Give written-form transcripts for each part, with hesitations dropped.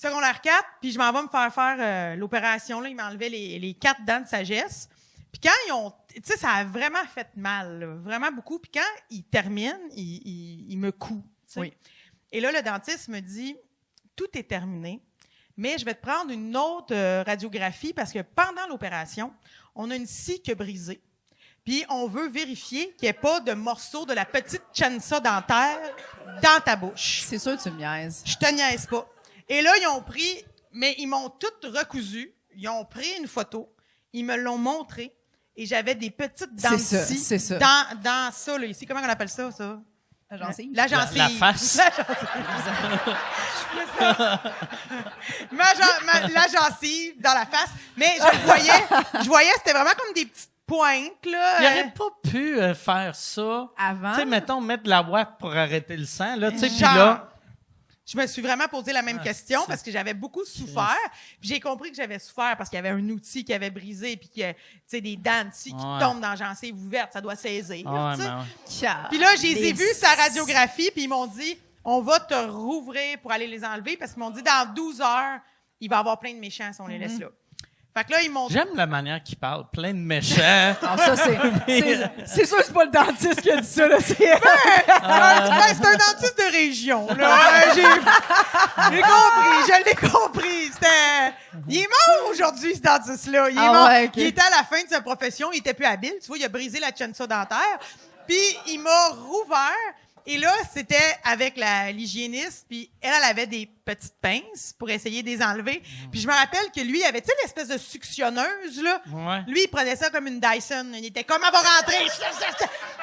secondaire 4, puis je m'en vais me faire l'opération. Là, ils m'enlevaient les 4 dents de sagesse. Puis quand ils ont... Tu sais, ça a vraiment fait mal, là, vraiment beaucoup. Puis quand ils terminent, ils me couent. Oui. Et là, le dentiste me dit, tout est terminé, mais je vais te prendre une autre radiographie parce que pendant l'opération, on a une scie qui a brisé. Puis on veut vérifier qu'il n'y ait pas de morceaux de la petite chansa dentaire dans ta bouche. C'est sûr que tu me niaises. Je te niaise pas. Et là, ils ont pris, mais ils m'ont tout recousu. Ils ont pris une photo. Ils me l'ont montré. Et j'avais des petites dents C'est ça. dans ça, là, ici. Comment on appelle ça? La gencive? La gencive. La face. La gencive dans la face. Mais je voyais, c'était vraiment comme des petites pointes, là. Il n'aurait pas pu faire ça. Avant? Tu sais, mettons, mettre de la ouate pour arrêter le sang, là, tu sais, puis Genre, là... je me suis vraiment posé la même question parce que j'avais beaucoup souffert. Puis j'ai compris que j'avais souffert parce qu'il y avait un outil qui avait brisé puis que, tu sais, des dents ici qui tombent dans la gencive ouverte, ça doit saisir. Ouais, tu sais. mais ouais. Puis là, j'ai vu sa radiographie puis ils m'ont dit, on va te rouvrir pour aller les enlever parce qu'ils m'ont dit, dans 12 heures, il va y avoir plein de méchants si on les laisse là. Fait que là, ils m'ont dit... J'aime la manière qu'il parle, plein de méchants. Non, ça, c'est sûr que c'est pas le dentiste qui a dit ça, là. C'est c'est un dentiste de région, là. J'ai compris, je l'ai compris. Il est mort aujourd'hui, ce dentiste-là. Il est mort. Ouais, okay. Il était à la fin de sa profession, il était plus habile. Tu vois, il a brisé la chansa dentaire. Puis, il m'a rouvert. Et là, c'était avec l'hygiéniste, puis elle avait des petites pinces pour essayer de les enlever. Puis je me rappelle que lui, il avait, tu sais, l'espèce de suctionneuse, là. Ouais. Lui, il prenait ça comme une Dyson. Il était comme, elle va rentrer.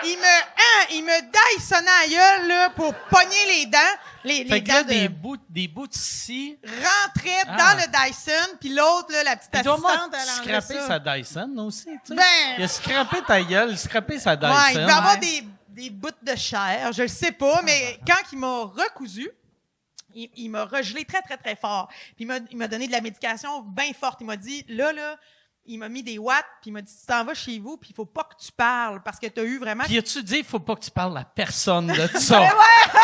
Il me Dysonnait à gueule, là, pour pogner les dents. Les Fait que dents là, de... des bouts de scie... rentrait dans le Dyson, puis l'autre, là, la petite Il doit assistante, avoir elle enlevait scrappé ça. sa Dyson aussi, tu sais. Ben... Il a scrappé ta gueule, scrappé sa Dyson. Ouais, il devait avoir des bouts de chair, je le sais pas, mais quand il m'a recousu, il m'a regelé très, très, très fort. Puis il m'a donné de la médication bien forte. Il m'a dit, là, il m'a mis des watts, puis il m'a dit, tu t'en vas chez vous, puis il faut pas que tu parles, parce que tu as eu vraiment... Puis as-tu dit, il faut pas que tu parles à personne de ça?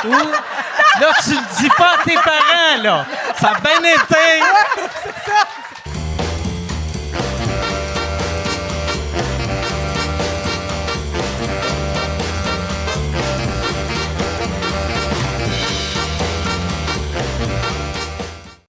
Ou, là, tu le dis pas à tes parents, là. Ça a bien été.